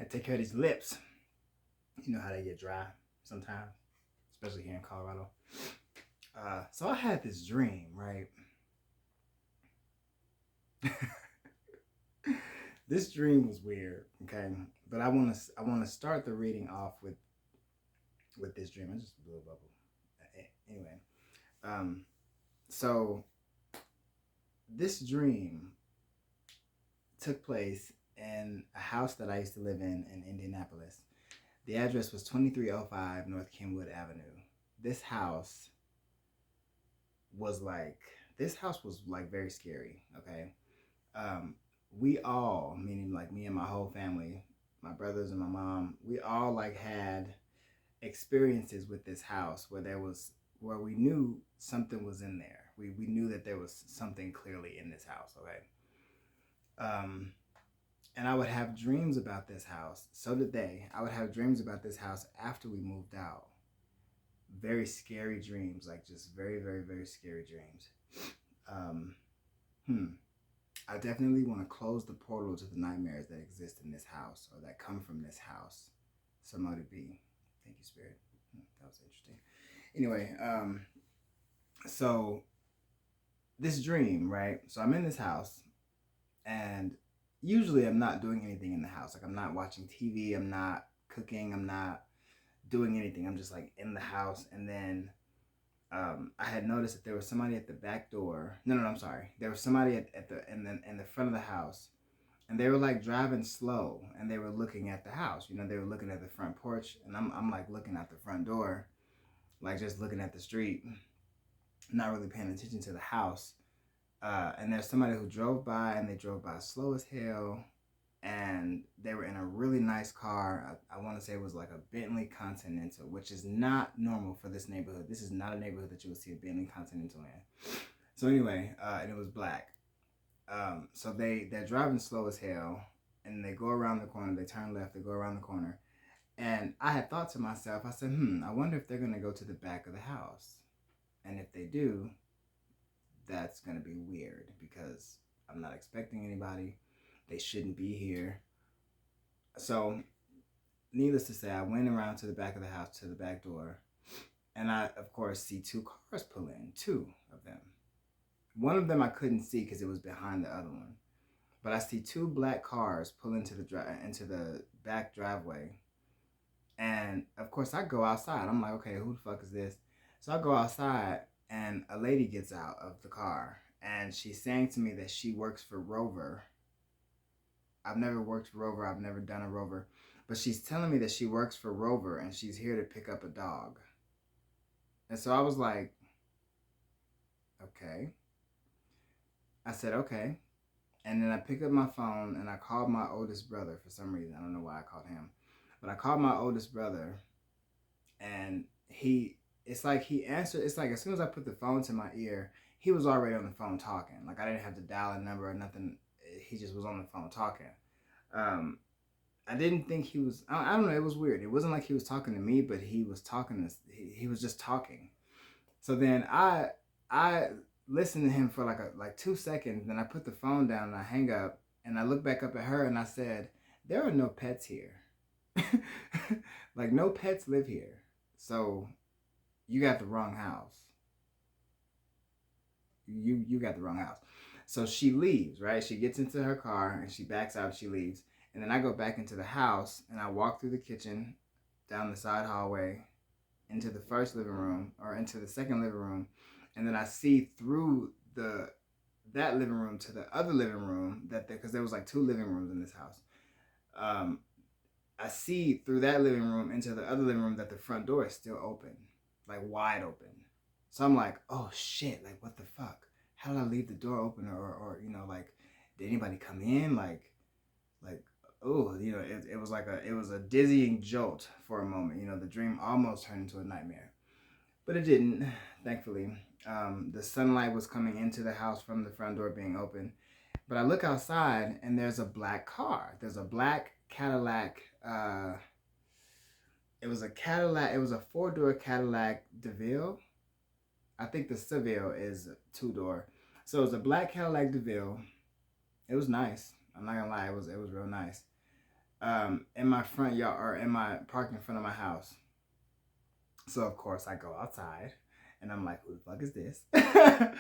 gotta take care of these lips. You know how they get dry sometimes, especially here in Colorado. So I had this dream, right? This dream was weird, okay? But I wanna start the reading off with this dream. I just blew a bubble. Anyway, um, so this dream took place in a house that I used to live in Indianapolis. The address was 2305 North Kenwood Avenue. This house was like very scary, okay? Um, we all, meaning like me and my whole family, my brothers and my mom, we all like had experiences with this house where we knew something was in there. We knew that there was something clearly in this house, okay? Um, and I would have dreams about this house. So did they. I would have dreams about this house after we moved out. Very scary dreams, like just very, very, very scary dreams. Um, I definitely want to close the portal to the nightmares that exist in this house or that come from this house. So mote it be. Thank you, Spirit. That was interesting. Anyway, so this dream, right? So I'm in this house, and usually I'm not doing anything in the house. Like I'm not watching TV, I'm not cooking, I'm not doing anything. I'm just like in the house, and then I had noticed that there was somebody at the back door. No, I'm sorry. There was somebody in the front of the house, and they were like driving slow, and they were looking at the house. You know, they were looking at the front porch, and I'm like looking at the front door, like just looking at the street, not really paying attention to the house. And there's somebody who drove by, and they drove by slow as hell, and they were in a really nice car. I want to say it was like a Bentley Continental, which is not normal for this neighborhood. This is not a neighborhood that you would see a Bentley Continental in. So anyway, and it was black. So they're driving slow as hell, and they go around the corner. They turn left. They go around the corner, and I had thought to myself, I said, I wonder if they're gonna go to the back of the house, and if they do, that's gonna be weird because I'm not expecting anybody. They shouldn't be here. So, needless to say, I went around to the back of the house, to the back door, and I, of course, see two cars pull in, two of them. One of them I couldn't see because it was behind the other one. But I see two black cars pull into the back driveway. And, of course, I go outside. I'm like, okay, who the fuck is this? So I go outside, and a lady gets out of the car, and she's saying to me that she works for Rover. I've never worked for Rover. I've never done a Rover. But she's telling me that she works for Rover and she's here to pick up a dog. And so I was like, okay. I said, okay. And then I picked up my phone and I called my oldest brother for some reason. I don't know why I called him. But I called my oldest brother, and it's like he answered. It's like as soon as I put the phone to my ear, he was already on the phone talking. Like I didn't have to dial a number or nothing. He just was on the phone talking. I didn't think he was. I don't know. It was weird. It wasn't like he was talking to me, but he was talking. He was just talking. So then I listened to him for like 2 seconds. Then I put the phone down and I hang up, and I look back up at her and I said, "There are no pets here. Like no pets live here. So you got the wrong house. You got the wrong house." So she leaves, right? She gets into her car and she backs out and she leaves. And then I go back into the house and I walk through the kitchen, down the side hallway, into the first living room or into the second living room. And then I see through that living room to the other living room because there was like 2 living rooms in this house. I see through that living room into the other living room that the front door is still open, like wide open. So I'm like, oh shit, like what the fuck? How did I leave the door open or you know, like, did anybody come in? Like, oh, you know, it was a dizzying jolt for a moment. You know, the dream almost turned into a nightmare, but it didn't, thankfully. The sunlight was coming into the house from the front door being open, but I look outside and there's a black car. There's a black Cadillac. It was a 4-door Cadillac DeVille. I think the Seville is a 2-door. So it was a black Cadillac DeVille. It was nice. I'm not gonna lie, it was real nice. in my front yard or in my parking in front of my house. So of course I go outside and I'm like, who the fuck is this? I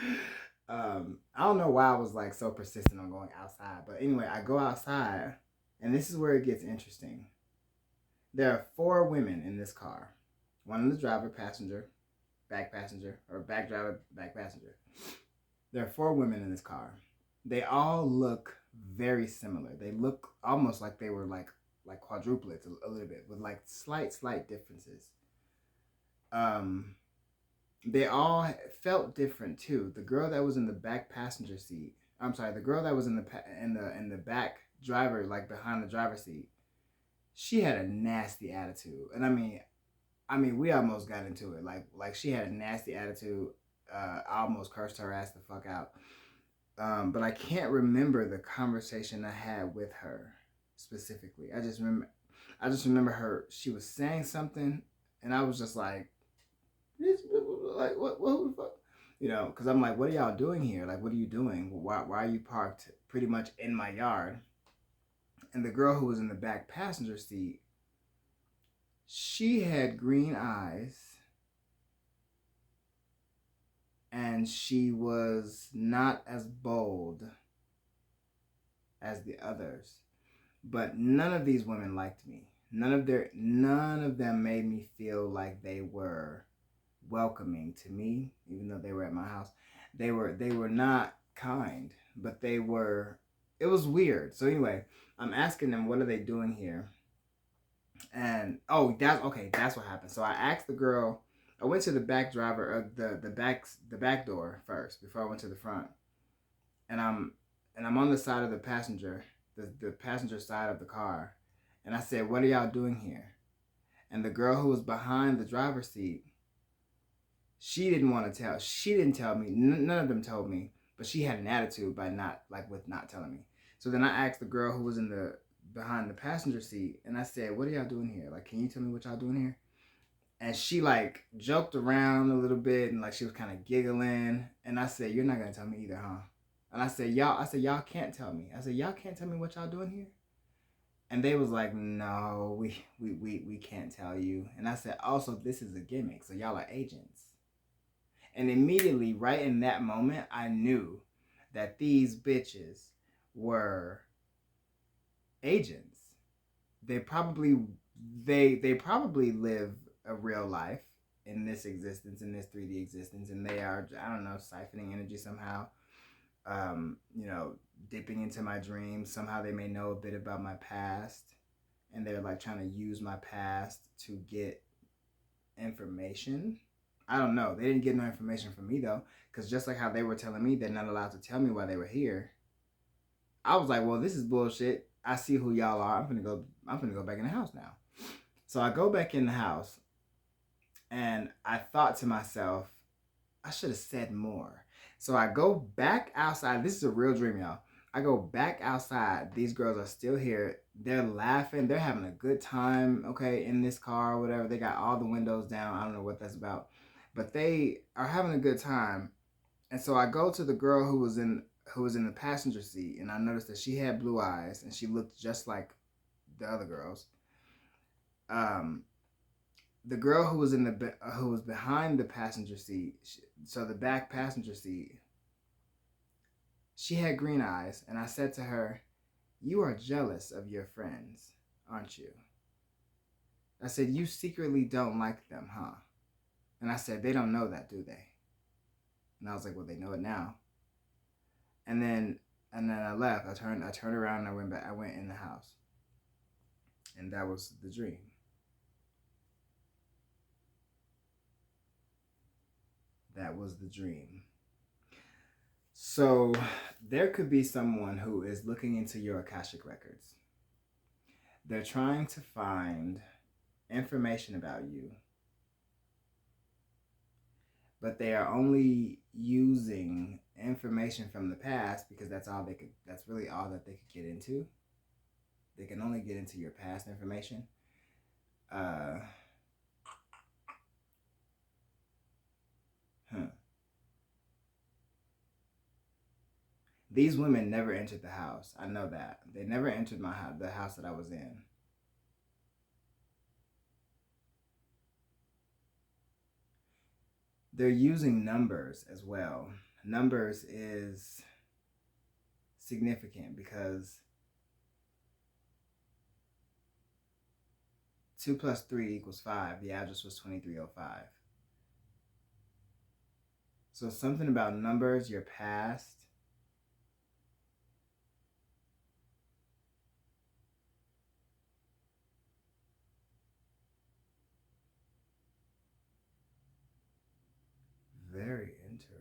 don't know why I was like so persistent on going outside, but anyway, I go outside and this is where it gets interesting. There are four women in this car. One in the driver, back passenger, or back driver, back passenger. There are four women in this car. They all look very similar. They look almost like they were like quadruplets a little bit, with like slight differences. Um, they all felt different too. The girl that was in the back passenger seat, I'm sorry, the girl that was in the back driver, like behind the driver's seat, she had a nasty attitude, and I mean, we almost got into it. Like she had a nasty attitude. I almost cursed her ass the fuck out. But I can't remember the conversation I had with her specifically. I just remember her. She was saying something, and I was just like, what the fuck? Because I'm like, what are y'all doing here? Like, what are you doing? Why are you parked pretty much in my yard? And the girl who was in the back passenger seat, she had green eyes, and she was not as bold as the others. But none of these women liked me. None of them made me feel like they were welcoming to me, even though they were at my house. They were not kind, but they were. It was weird. So anyway, I'm asking them, what are they doing here? And that's what happened. So I asked the girl. I went to the back driver of the back door first before I went to the front, and I'm on the side of the passenger side of the car, and I said, "What are y'all doing here?" And the girl who was behind the driver's seat, she didn't want to tell. She didn't tell me. None of them told me, but she had an attitude by not telling me. So then I asked the girl who was behind the passenger seat, and I said, "What are y'all doing here? Like, can you tell me what y'all doing here?" And she like joked around a little bit, and like she was kind of giggling. And I said, "You're not gonna tell me either, huh?" And I said, "Y'all can't tell me." I said, "Y'all can't tell me what y'all doing here." And they was like, "No, we can't tell you." And I said, "Also, this is a gimmick, so y'all are agents." And immediately, right in that moment, I knew that these bitches were agents. They probably they probably live a real life in this existence, in this 3D existence, and they are, I don't know, siphoning energy somehow. You know, dipping into my dreams. Somehow they may know a bit about my past, and they're like trying to use my past to get information. I don't know. They didn't get no information from me though, because just like how they were telling me they're not allowed to tell me why they were here, I was like, well, this is bullshit. I see who y'all are. I'm gonna go back in the house now. So I go back in the house, and I thought to myself, I should have said more. So I go back outside. This is a real dream, y'all. I go back outside. These girls are still here. They're laughing. They're having a good time, okay, in this car or whatever. They got all the windows down. I don't know what that's about. But they are having a good time. And so I go to the girl who was in the passenger seat, and I noticed that she had blue eyes and she looked just like the other girls. The girl who was who was behind the passenger seat, so the back passenger seat, she had green eyes, and I said to her, "You are jealous of your friends, aren't you?" I said, "You secretly don't like them, huh?" And I said, "They don't know that, do they?" And I was like, "Well, they know it now." And then I left. I turned around and I went back. I went in the house, and that was the dream. That was the dream. So there could be someone who is looking into your Akashic records. They're trying to find information about you, but they are only using information from the past because that's really all that they could get into. They can only get into your past information. Uh, These women never entered the house. I know that. They never entered my house, the house that I was in. They're using numbers as well. Numbers is significant because 2 plus 3 equals 5. The address was 2305. So something about numbers, your past. Very interesting.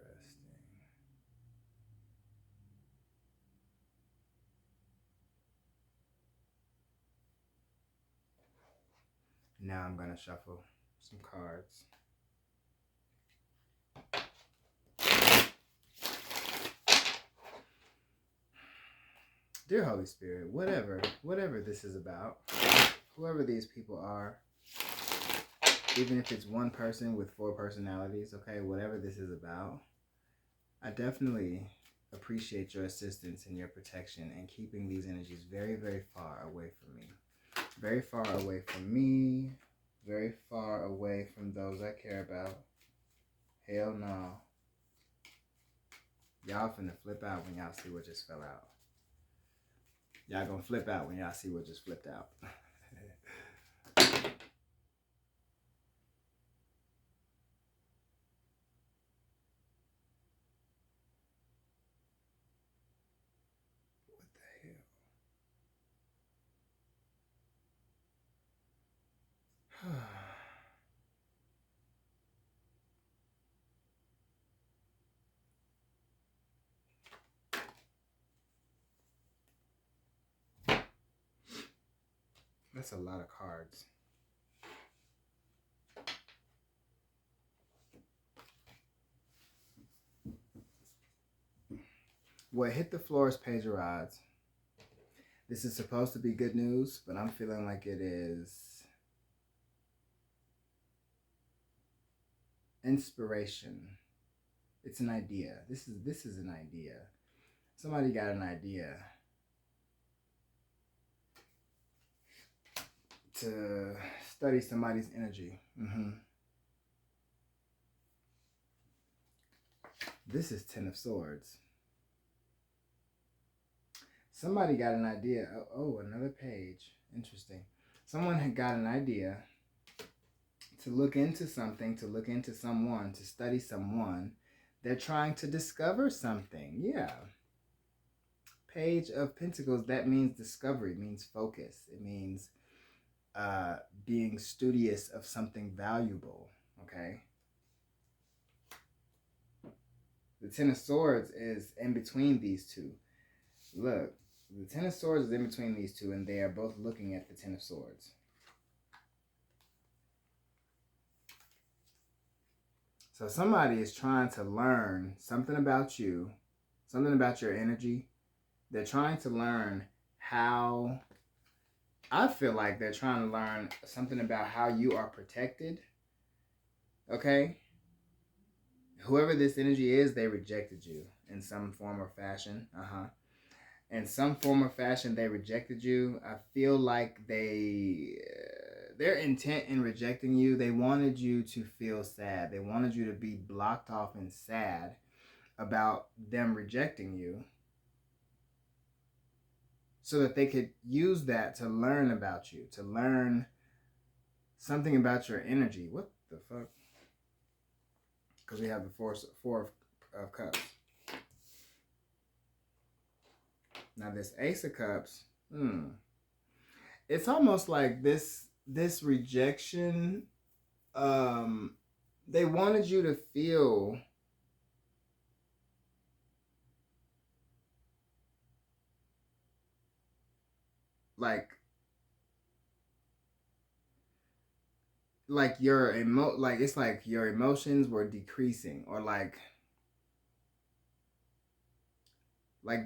Now I'm going to shuffle some cards. Dear Holy Spirit, whatever this is about, whoever these people are, even if it's one person with 4 personalities, okay, whatever this is about, I definitely appreciate your assistance and your protection and keeping these energies very, very far away from me. Very far away from me, very far away from those I care about. Hell no. Y'all finna flip out when y'all see what just fell out. Y'all gonna flip out when y'all see what just flipped out. What the hell? That's a lot of cards. What hit the floor is Page of Rods. This is supposed to be good news, but I'm feeling like it is inspiration. It's an idea. This is an idea. Somebody got an idea to study somebody's energy. This is 10 of Swords. Somebody got an idea. Oh, another page. Interesting. Someone had got an idea to look into something, to look into someone, to study someone. They're trying to discover something. Yeah. Page of Pentacles, that means discovery, it means focus. It means being studious of something valuable. Okay. The 10 of Swords is in between these two. Look, the 10 of Swords is in between these two, and they are both looking at the 10 of Swords. So somebody is trying to learn something about you, something about your energy. They're trying to learn how, I feel like they're trying to learn something about how you are protected. Okay? Whoever this energy is, they rejected you in some form or fashion. In some form or fashion, they rejected you. I feel like their intent in rejecting you, they wanted you to feel sad. They wanted you to be blocked off and sad about them rejecting you so that they could use that to learn about you, to learn something about your energy. What the fuck? Because we have the four of Cups. Now this Ace of Cups, it's almost like this rejection, they wanted you to feel like it's like your emotions were decreasing, or like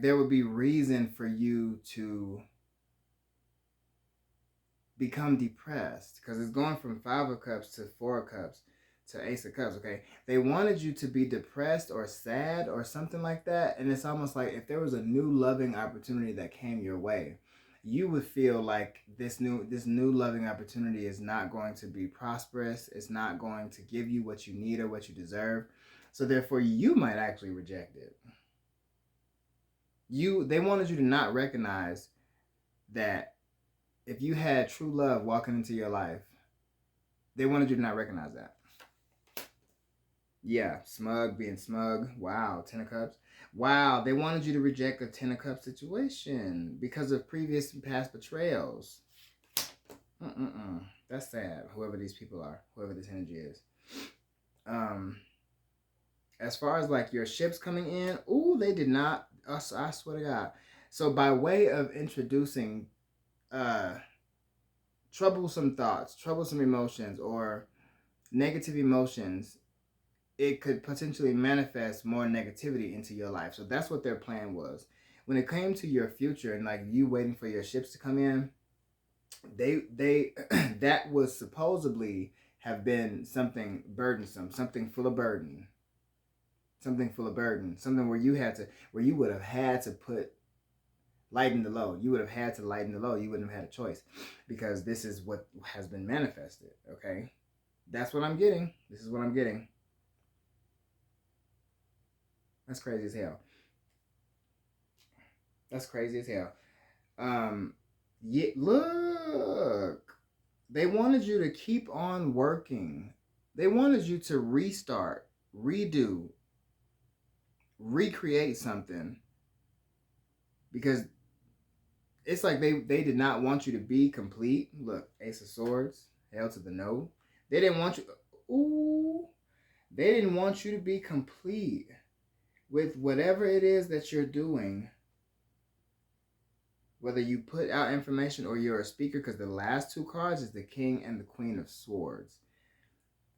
there would be reason for you to become depressed, because it's going from 5 of Cups to 4 of Cups. to Ace of Cups, okay? They wanted you to be depressed or sad or something like that. And it's almost like if there was a new loving opportunity that came your way, you would feel like this new loving opportunity is not going to be prosperous. It's not going to give you what you need or what you deserve. So therefore you might actually reject it. They wanted you to not recognize that if you had true love walking into your life, they wanted you to not recognize that. Yeah, smug, being smug. Wow, Ten of Cups. Wow, they wanted you to reject a Ten of Cups situation because of previous and past betrayals. That's sad. Whoever these people are, whoever this energy is. As far as like your ships coming in, ooh, they did not. I swear to God. So by way of introducing troublesome thoughts, troublesome emotions, or negative emotions, it could potentially manifest more negativity into your life. So that's what their plan was. When it came to your future and like you waiting for your ships to come in, they that was supposedly have been something burdensome, something full of burden. Something full of burden. Something where you would have had to put lighten the load. You would have had to lighten the load. You wouldn't have had a choice because this is what has been manifested. Okay. That's what I'm getting. This is what I'm getting. That's crazy as hell. That's crazy as hell. Yeah, look. They wanted you to keep on working. They wanted you to restart, redo, recreate something. Because it's like they did not want you to be complete. Look, Ace of Swords, hell to the no. They didn't want you. Ooh, they didn't want you to be complete with whatever it is that you're doing. Whether you put out information or you're a speaker, because the last two cards is the King and the Queen of Swords.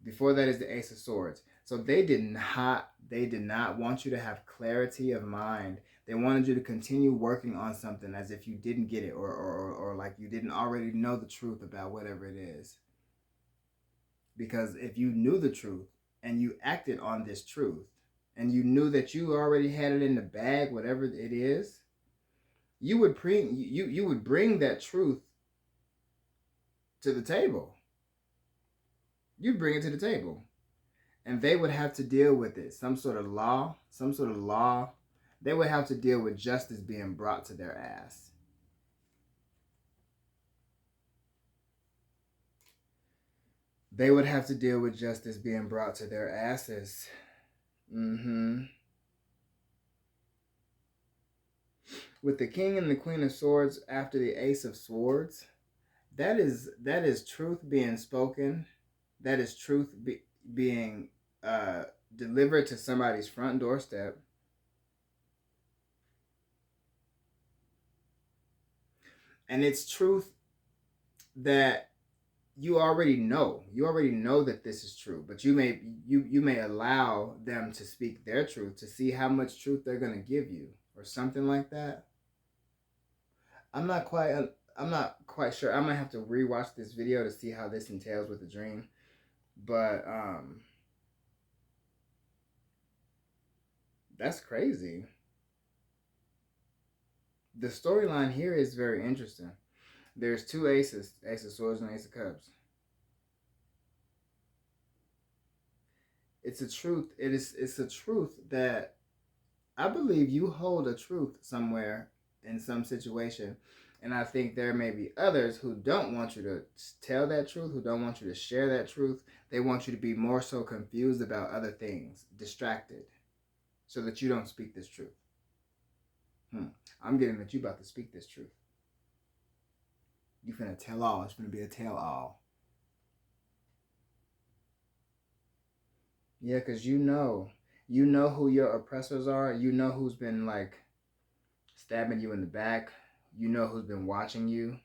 Before that is the Ace of Swords. So they did not want you to have clarity of mind. They wanted you to continue working on something as if you didn't get it or like you didn't already know the truth about whatever it is. Because if you knew the truth and you acted on this truth and you knew that you already had it in the bag, whatever it is, you would bring that truth to the table. You'd bring it to the table. And they would have to deal with it. Some sort of law. They would have to deal with justice being brought to their ass. They would have to deal with justice being brought to their asses. With the King and the Queen of Swords after the Ace of Swords, that is truth being spoken. That is truth being delivered to somebody's front doorstep. And it's truth that you already know that this is true, but you may allow them to speak their truth to see how much truth they're going to give you or something like that. I'm not quite sure. I might have to rewatch this video to see how this entails with the dream, but that's crazy. The storyline here is very interesting. There's two aces, Ace of Swords and Ace of Cups. It's a truth. It's a truth that I believe you hold a truth somewhere in some situation. And I think there may be others who don't want you to tell that truth, who don't want you to share that truth. They want you to be more so confused about other things, distracted, so that you don't speak this truth. I'm getting that you about to speak this truth. You finna tell all. It's finna be a tell all. Yeah, because you know who your oppressors are. You know who's been like stabbing you in the back. You know who's been watching you.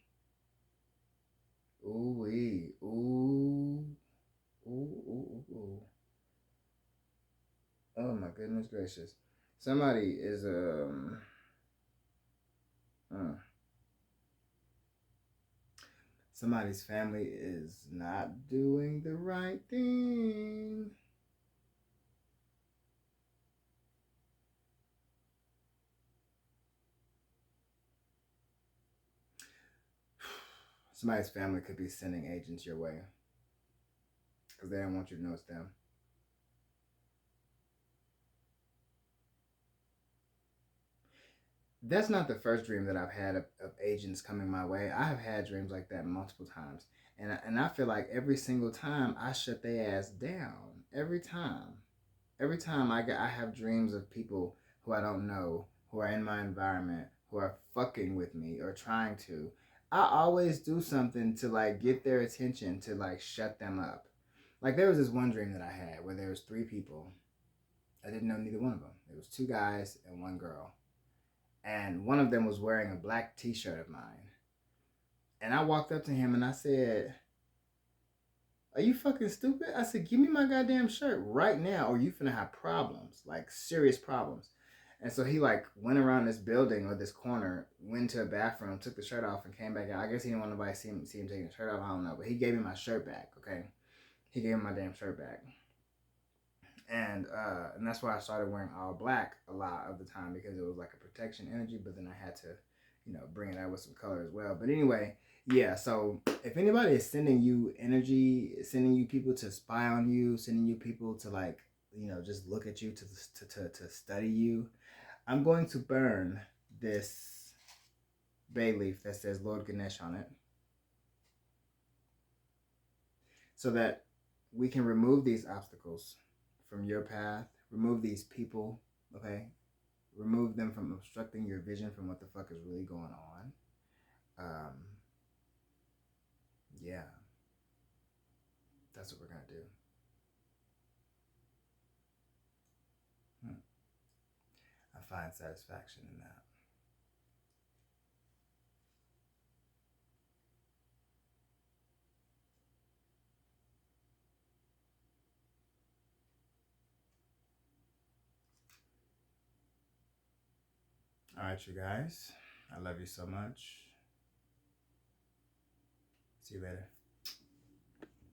Ooh-wee. Ooh. Ooh. Oh my goodness gracious. Somebody is Somebody's family is not doing the right thing. Somebody's family could be sending agents your way because they don't want you to know it's them. That's not the first dream that I've had of agents coming my way. I have had dreams like that multiple times. And I feel like every single time I shut their ass down. Every time. Every time I have dreams of people who I don't know, who are in my environment, who are fucking with me or trying to, I always do something to like get their attention to like shut them up. Like there was this one dream that I had where there was three people. I didn't know neither one of them. It was two guys and one girl. And one of them was wearing a black t-shirt of mine. And I walked up to him and I said, "Are you fucking stupid?" I said, "Give me my goddamn shirt right now or you finna have problems, like serious problems." And so he like went around this building or this corner, went to a bathroom, took the shirt off and came back out. I guess he didn't want nobody to see him taking the shirt off. I don't know. But he gave me my shirt back, okay? He gave me my damn shirt back. And that's why I started wearing all black a lot of the time because it was like a protection energy. But then I had to, bring it out with some color as well. But anyway, yeah. So if anybody is sending you energy, sending you people to spy on you, sending you people to like, just look at you to study you, I'm going to burn this bay leaf that says Lord Ganesh on it, so that we can remove these obstacles from your path, remove these people, okay? Remove them from obstructing your vision from what the fuck is really going on. Um, yeah, that's what we're gonna do. Hmm. I find satisfaction in that. All right, you guys. I love you so much. See you later.